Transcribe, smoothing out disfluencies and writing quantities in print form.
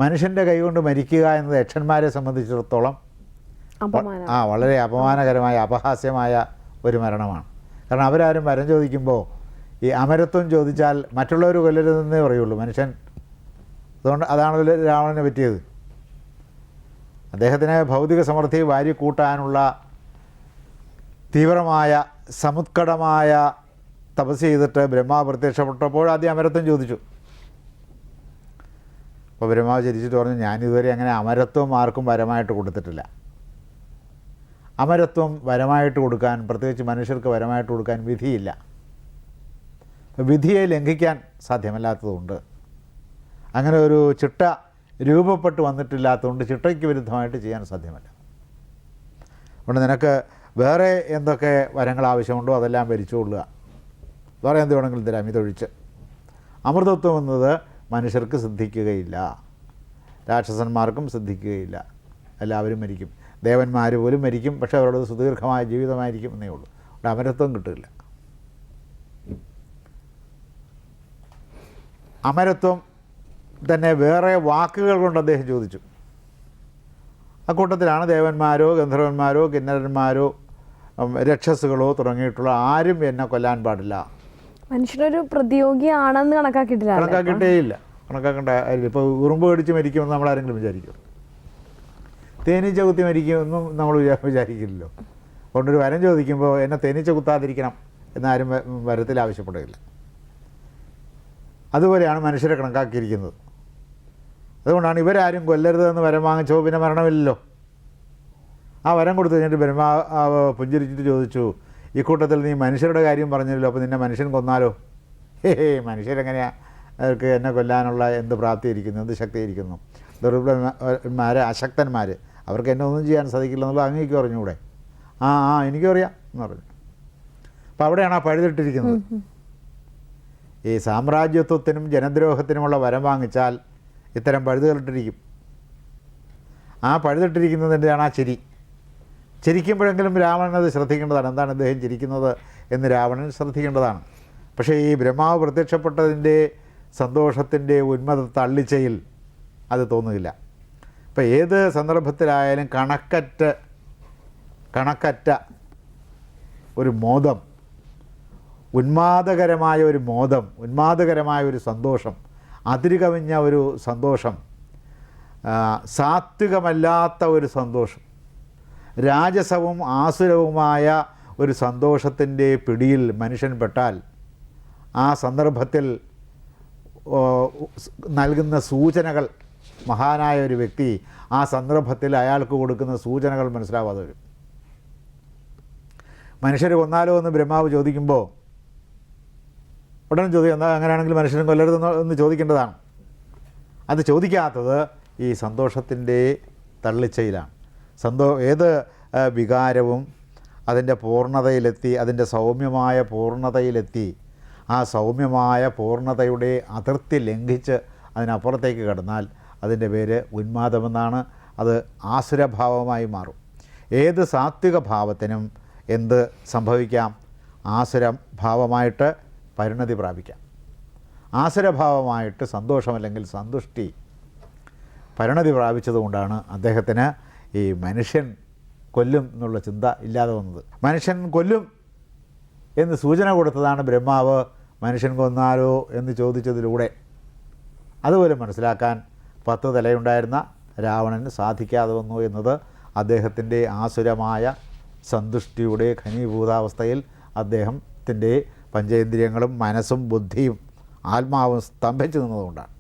മനുഷ്യൻ്റെ കൈകൊണ്ട് മരിക്കുക എന്നത് യക്ഷന്മാരെ സംബന്ധിച്ചിടത്തോളം വളരെ അപമാനകരമായ അപഹാസ്യമായ ഒരു മരണമാണ്. കാരണം അവരാരും വരം ചോദിക്കുമ്പോൾ ഈ അമരത്വം ചോദിച്ചാൽ മറ്റുള്ളവർ കൊല്ലരുതെന്നേ പറയുള്ളൂ മനുഷ്യൻ. അതുകൊണ്ട് അതാണല്ലോ രാവണന് പറ്റിയത്. അദ്ദേഹത്തിന് ഭൗതിക സമൃദ്ധി വാരി കൂട്ടാനുള്ള തീവ്രമായ സമുത്കടമായ തപസ് ചെയ്തിട്ട് ബ്രഹ്മാവ് പ്രത്യക്ഷപ്പെട്ടപ്പോൾ ആദ്യം അമരത്വം ചോദിച്ചു. അപ്പോൾ ബ്രഹ്മാവ് ചിരിച്ചിട്ട് പറഞ്ഞു, ഞാനിതുവരെ അങ്ങനെ അമരത്വം ആർക്കും വരമായിട്ട് കൊടുത്തിട്ടില്ല. അമരത്വം വരമായിട്ട് കൊടുക്കാൻ, പ്രത്യേകിച്ച് മനുഷ്യർക്ക് വരമായിട്ട് കൊടുക്കാൻ വിധിയില്ല. വിധിയെ ലംഘിക്കാൻ സാധ്യമല്ലാത്തതുകൊണ്ട്, അങ്ങനെ ഒരു ചിട്ട രൂപപ്പെട്ട് വന്നിട്ടില്ലാത്തതുകൊണ്ട് ചിട്ടയ്ക്ക് വിരുദ്ധമായിട്ട് ചെയ്യാൻ സാധ്യമല്ല. അതുകൊണ്ട് നിനക്ക് വേറെ എന്തൊക്കെ വരങ്ങൾ ആവശ്യമുണ്ടോ അതെല്ലാം ഭരിച്ചുകൊള്ളുക, വേറെ എന്ത് വേണമെങ്കിലും തരാം, ഇതൊഴിച്ച്. അമൃതത്വം എന്നത് മനുഷ്യർക്ക് സിദ്ധിക്കുകയില്ല, രാക്ഷസന്മാർക്കും സിദ്ധിക്കുകയില്ല. എല്ലാവരും മരിക്കും, ദേവന്മാർ പോലും മരിക്കും, പക്ഷേ അവരുടെ സുദീർഘമായ ജീവിതമായിരിക്കും എന്നേ ഉള്ളൂ. അവിടെ അമരത്വം കിട്ടില്ല. അമരത്വം തന്നെ വേറെ വാക്കുകൾ കൊണ്ട് അദ്ദേഹം ചോദിച്ചു. അക്കൂട്ടത്തിലാണ് ദേവന്മാരോ ഗന്ധർവന്മാരോ കിന്നരന്മാരോ രക്ഷസുകളോ തുടങ്ങിയിട്ടുള്ള ആരും എന്നെ കൊല്ലാൻ പാടില്ല. മനുഷ്യനൊരു പ്രതിയോഗിയാണെന്ന് കണക്കാക്കിയിട്ടേയില്ല. കണക്കാക്കേണ്ട. ഇപ്പോൾ ഉറുമ്പ് കടിച്ച് മരിക്കുമെന്ന് നമ്മളാരെങ്കിലും വിചാരിക്കും? തേനീച്ച കുത്തി മരിക്കുമെന്നും നമ്മൾ വിചാരിക്കില്ലല്ലോ. അതുകൊണ്ടൊരു വരം ചോദിക്കുമ്പോൾ എന്നെ തേനീച്ച കുത്താതിരിക്കണം എന്നാരും വരത്തിൽ ആവശ്യപ്പെടുകയില്ല. അതുപോലെയാണ് മനുഷ്യരെ കണക്കാക്കിയിരിക്കുന്നത്. അതുകൊണ്ടാണ് ഇവരാരും കൊല്ലരുതെന്ന് വരം വാങ്ങിച്ചോ പിന്നെ മരണമില്ലല്ലോ. ആ വരം കൊടുത്തു കഴിഞ്ഞിട്ട് ബ്രഹ്മാവ് പുഞ്ചിരിച്ചിട്ട് ചോദിച്ചു, ഈ കൂട്ടത്തിൽ നീ മനുഷ്യരുടെ കാര്യം പറഞ്ഞല്ലോ, അപ്പോൾ നിന്നെ മനുഷ്യൻ കൊന്നാലോ? മനുഷ്യരെങ്ങനെയാണ് അവർക്ക് എന്നെ കൊല്ലാനുള്ള എന്ത് പ്രാപ്തിയിരിക്കുന്നു, എന്ത് ശക്തിയിരിക്കുന്നു? ദുർബലന്മാർ, അശക്തന്മാർ, അവർക്ക് എന്നെ ഒന്നും ചെയ്യാൻ സാധിക്കില്ല എന്നുള്ളത് അങ്ങേക്ക് പറഞ്ഞുകൂടെ? എനിക്കും അറിയാം എന്ന് പറഞ്ഞു. അപ്പോൾ അവിടെയാണ് ആ പഴുതിട്ടിരിക്കുന്നത്. ഈ സാമ്രാജ്യത്വത്തിനും ജനദ്രോഹത്തിനുമുള്ള വരം വാങ്ങിച്ചാൽ ഇത്തരം പഴുതുകളിട്ടിരിക്കും. ആ പഴുതിട്ടിരിക്കുന്നതിൻ്റെയാണ് ആ ചിരി. ചിരിക്കുമ്പോഴെങ്കിലും രാവണൻ അത് ശ്രദ്ധിക്കേണ്ടതാണ്. എന്താണ് ഇദ്ദേഹം ചിരിക്കുന്നത് എന്ന് രാവണൻ ശ്രദ്ധിക്കേണ്ടതാണ്. പക്ഷേ ഈ ബ്രഹ്മാവ് പ്രത്യക്ഷപ്പെട്ടതിൻ്റെ സന്തോഷത്തിൻ്റെ ഉന്മത തള്ളിച്ചയിൽ അത് തോന്നുകയില്ല. ഇപ്പോൾ ഏത് സന്ദർഭത്തിലായാലും കണക്കറ്റ ഒരു മോദം, ഉന്മാദകരമായ ഒരു മോദം, ഉന്മാദകരമായ ഒരു സന്തോഷം, അതിരുകവിഞ്ഞ ഒരു സന്തോഷം, സാത്വികമല്ലാത്ത ഒരു സന്തോഷം, രാജസവും ആസുരവുമായ ഒരു സന്തോഷത്തിൻ്റെ പിടിയിൽ മനുഷ്യൻ പെട്ടാൽ ആ സന്ദർഭത്തിൽ നൽകുന്ന സൂചനകൾ, മഹാനായ ഒരു വ്യക്തി ആ സന്ദർഭത്തിൽ അയാൾക്ക് കൊടുക്കുന്ന സൂചനകൾ മനസ്സിലാവാതെ വരും. മനുഷ്യർ കൊന്നാലോ എന്ന് ബ്രഹ്മാവ് ചോദിക്കുമ്പോൾ ഉടനെ ചോദിക്കും, എന്നാൽ അങ്ങനെയാണെങ്കിൽ മനുഷ്യനും കൊല്ലരുതെന്ന് ചോദിക്കേണ്ടതാണ്. അത് ചോദിക്കാത്തത് ഈ സന്തോഷത്തിൻ്റെ തള്ളിച്ചയിലാണ്. ഏത് വികാരവും അതിൻ്റെ പൂർണ്ണതയിലെത്തി, അതിൻ്റെ സൗമ്യമായ പൂർണ്ണതയിലെത്തി, ആ സൗമ്യമായ പൂർണ്ണതയുടെ അതിർത്തി ലംഘിച്ച് അതിനപ്പുറത്തേക്ക് കടന്നാൽ അതിൻ്റെ പേര് ഉന്മാദമെന്നാണ്. അത് ആസുരഭാവമായി മാറും. ഏത് സാത്വിക ഭാവത്തിനും എന്ത് സംഭവിക്കാം? ആസുരഭാവമായിട്ട് പരിണതി പ്രാപിക്കാം. ആസുരഭാവമായിട്ട് സന്തോഷം അല്ലെങ്കിൽ സന്തുഷ്ടി പരിണതി പ്രാപിച്ചതുകൊണ്ടാണ് അദ്ദേഹത്തിന് ഈ മനുഷ്യൻ കൊല്ലും എന്നുള്ള ചിന്ത ഇല്ലാതെ വന്നത്. മനുഷ്യൻ കൊല്ലും എന്ന് സൂചന കൊടുത്തതാണ് ബ്രഹ്മാവ് മനുഷ്യൻ കൊന്നാലോ എന്ന് ചോദിച്ചതിലൂടെ. അതുപോലെ മനസ്സിലാക്കാൻ 10 തലയുണ്ടായിരുന്ന രാവണന് സാധിക്കാതെ വന്നു എന്നത് അദ്ദേഹത്തിൻ്റെ ആസുരമായ സന്തുഷ്ടിയുടെ ഘനീഭൂതാവസ്ഥയിൽ അദ്ദേഹത്തിൻ്റെ പഞ്ചേന്ദ്രിയങ്ങളും മനസ്സും ബുദ്ധിയും ആത്മാവും സ്തംഭിച്ചു നിന്നതുകൊണ്ടാണ്.